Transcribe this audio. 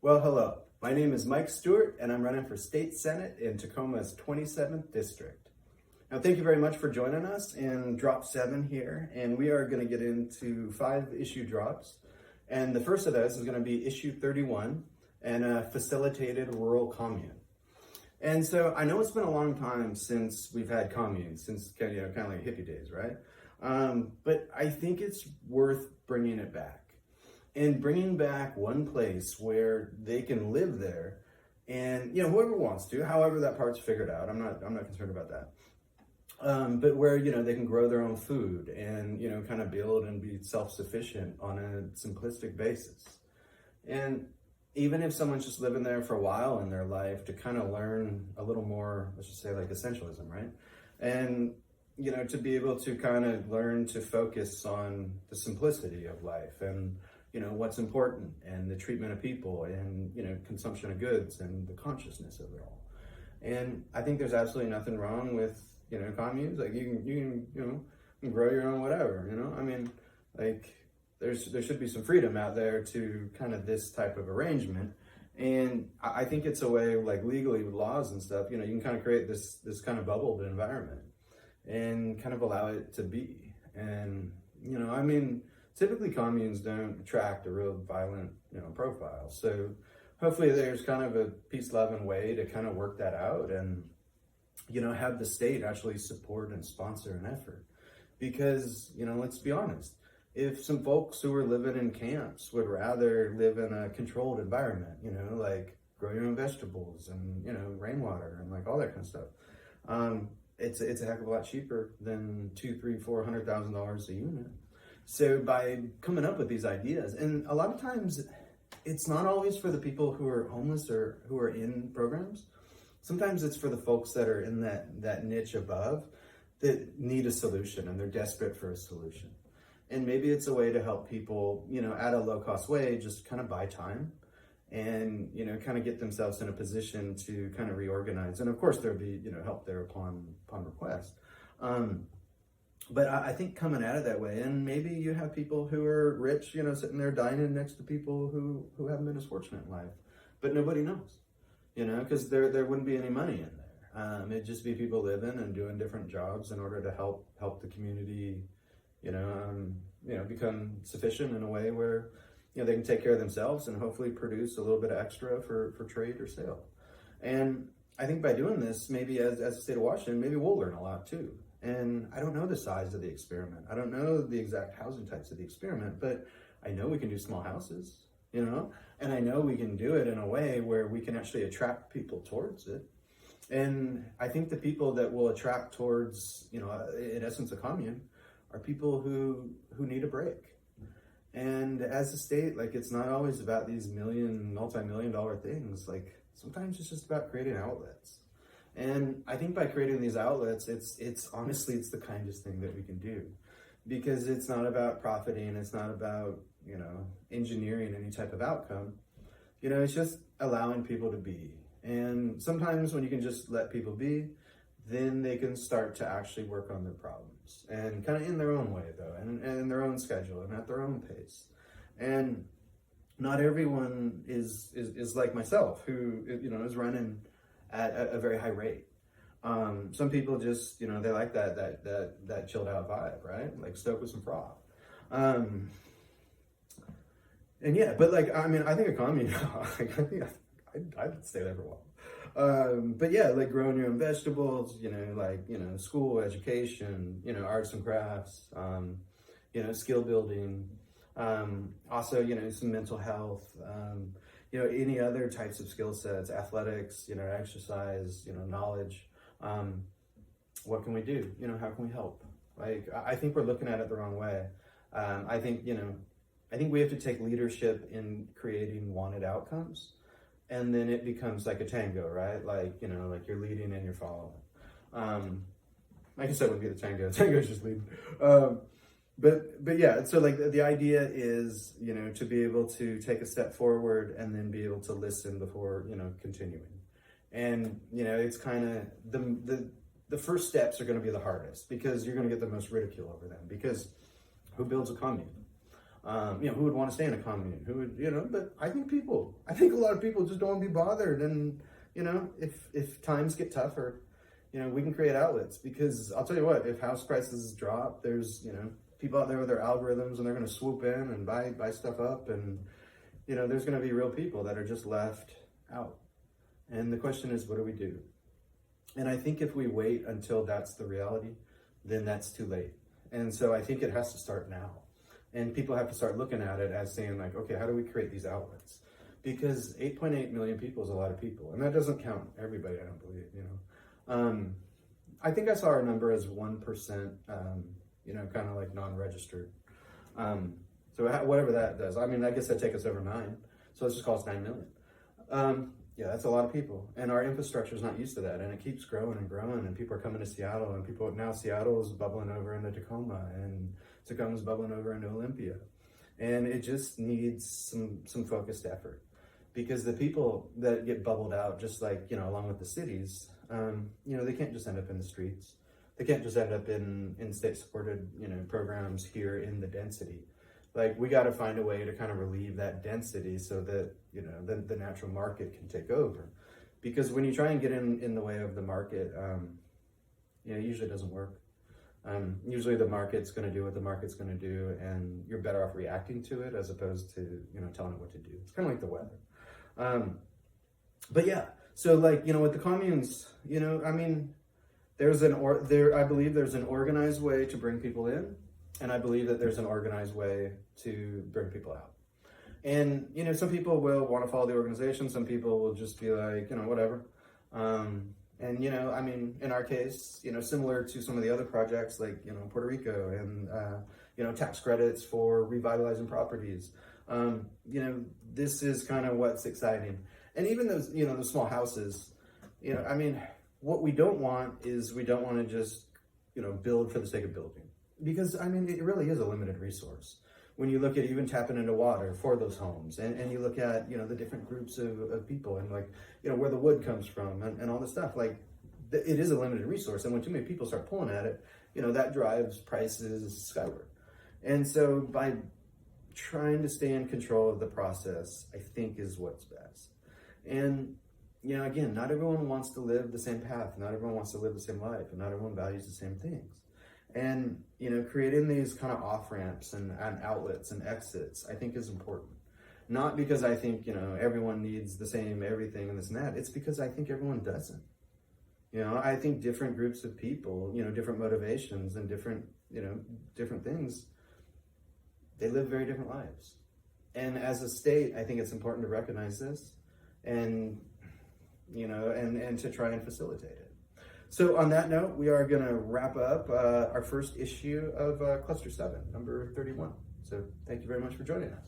Well, hello. My name is Mike Stewart, and I'm running for State Senate in Tacoma's 27th District. Now, thank you very much for joining us in Drop 7 here, and we are going to get into 5 issue drops. And the first of those is going to be issue 31 and a facilitated rural commune. And so I know it's been a long time since we've had communes, since kind of like hippie days, right? But I think it's worth bringing it back. And bringing back one place where they can live there, and whoever wants to, however that part's figured out, I'm not concerned about that. But where they can grow their own food and kind of build and be self-sufficient on a simplistic basis. And even if someone's just living there for a while in their life, to kind of learn a little more, let's just say like essentialism, right? And to be able to kind of learn to focus on the simplicity of life and what's important, and the treatment of people, and consumption of goods, and the consciousness of it all. And I think there's absolutely nothing wrong with communes. Like you can grow your own whatever. I mean, like there should be some freedom out there to kind of this type of arrangement. And I think it's a way, like legally with laws and stuff, you can kind of create this kind of bubbled environment and kind of allow it to be. And I mean, typically communes don't attract a real violent, profile. So hopefully there's kind of a peace-loving way to kind of work that out and, have the state actually support and sponsor an effort. Because, let's be honest, if some folks who are living in camps would rather live in a controlled environment, like grow your own vegetables and, rainwater and like all that kind of stuff, it's a heck of a lot cheaper than $200,000, $300,000, $400,000 a unit. So by coming up with these ideas, and a lot of times it's not always for the people who are homeless or who are in programs. Sometimes it's for the folks that are in that niche above that need a solution, and they're desperate for a solution. And maybe it's a way to help people, at a low cost way, just kind of buy time and, kind of get themselves in a position to kind of reorganize. And of course there'll be, help there upon request. But I think coming at it that way, and maybe you have people who are rich, sitting there dining next to people who haven't been as fortunate in life, but nobody knows, because there wouldn't be any money in there. It'd just be people living and doing different jobs in order to help the community, become sufficient in a way where, they can take care of themselves and hopefully produce a little bit of extra for trade or sale. And I think by doing this, maybe as the state of Washington, maybe we'll learn a lot too. And I don't know the size of the experiment. I don't know the exact housing types of the experiment, but I know we can do small houses, and I know we can do it in a way where we can actually attract people towards it. And I think the people that will attract towards, in essence, a commune are people who need a break. And as a state, like, it's not always about these multi-million dollar things. Like, sometimes it's just about creating outlets. And I think by creating these outlets, it's honestly, it's the kindest thing that we can do, because it's not about profiting. It's not about, engineering any type of outcome. It's just allowing people to be. And sometimes when you can just let people be, then they can start to actually work on their problems, and kind of in their own way though, and in their own schedule and at their own pace. And not everyone is like myself, who, is running at a very high rate. Some people just, they like that chilled out vibe, right? Like stoked with some froth. And yeah, but like, I mean, I think a commune, like, I think I'd stay there for a while. But yeah, like growing your own vegetables, school, education, arts and crafts, skill building, also, some mental health, any other types of skill sets, athletics, exercise, knowledge. What can we do? How can we help? Like, I think we're looking at it the wrong way. I think we have to take leadership in creating wanted outcomes, and then it becomes like a tango, right? Like, like you're leading and you're following. Like I said, would be the tango. Tango is just leading. But yeah, so like the idea is, to be able to take a step forward and then be able to listen before, continuing. And, it's kind of the first steps are going to be the hardest, because you're going to get the most ridicule over them, because who builds a commune? Who would want to stay in a commune? Who would, but I think a lot of people just don't want to be bothered. And, if times get tougher, we can create outlets, because I'll tell you what, if house prices drop, there's, people out there with their algorithms, and they're going to swoop in and buy stuff up. And, there's going to be real people that are just left out. And the question is, what do we do? And I think if we wait until that's the reality, then that's too late. And so I think it has to start now. And people have to start looking at it as saying, like, okay, how do we create these outlets? Because 8.8 million people is a lot of people. And that doesn't count everybody, I don't believe, I think I saw our number as 1%, kind of like non-registered. So whatever that does, I mean, I guess that'd take us over 9. So let's just call us 9 million. Yeah, that's a lot of people. And our infrastructure is not used to that. And it keeps growing and growing. And people are coming to Seattle. And now Seattle is bubbling over into Tacoma. And Tacoma's bubbling over into Olympia. And it just needs some focused effort. Because the people that get bubbled out, just like, along with the cities, they can't just end up in the streets. They can't just end up in state-supported, programs here in the density. Like, we got to find a way to kind of relieve that density so that, the natural market can take over. Because when you try and get in the way of the market, it usually doesn't work. Usually the market's going to do what the market's going to do, and you're better off reacting to it as opposed to, telling it what to do. It's kind of like the weather. But yeah, so like, with the communes, I mean, I believe there's an organized way to bring people in. And I believe that there's an organized way to bring people out. And, some people will want to follow the organization. Some people will just be like, whatever. And, I mean, in our case, similar to some of the other projects like, Puerto Rico and, tax credits for revitalizing properties. This is kind of what's exciting. And even those, the small houses, I mean, what we don't want is we don't want to just, build for the sake of building. Because, I mean, it really is a limited resource. When you look at even tapping into water for those homes, and you look at, the different groups of people, and like, where the wood comes from, and all this stuff, like, it is a limited resource. And when too many people start pulling at it, that drives prices skyward. And so by trying to stay in control of the process, I think is what's best. And, again, not everyone wants to live the same path. Not everyone wants to live the same life, and not everyone values the same things. And, creating these kind of off-ramps and outlets and exits, I think is important. Not because I think, everyone needs the same everything and this and that. It's because I think everyone doesn't. I think different groups of people, different motivations and different things, they live very different lives. And as a state, I think it's important to recognize this and, and to try and facilitate it. So on that note, we are going to wrap up our first issue of Cluster 7, number 31. So thank you very much for joining us.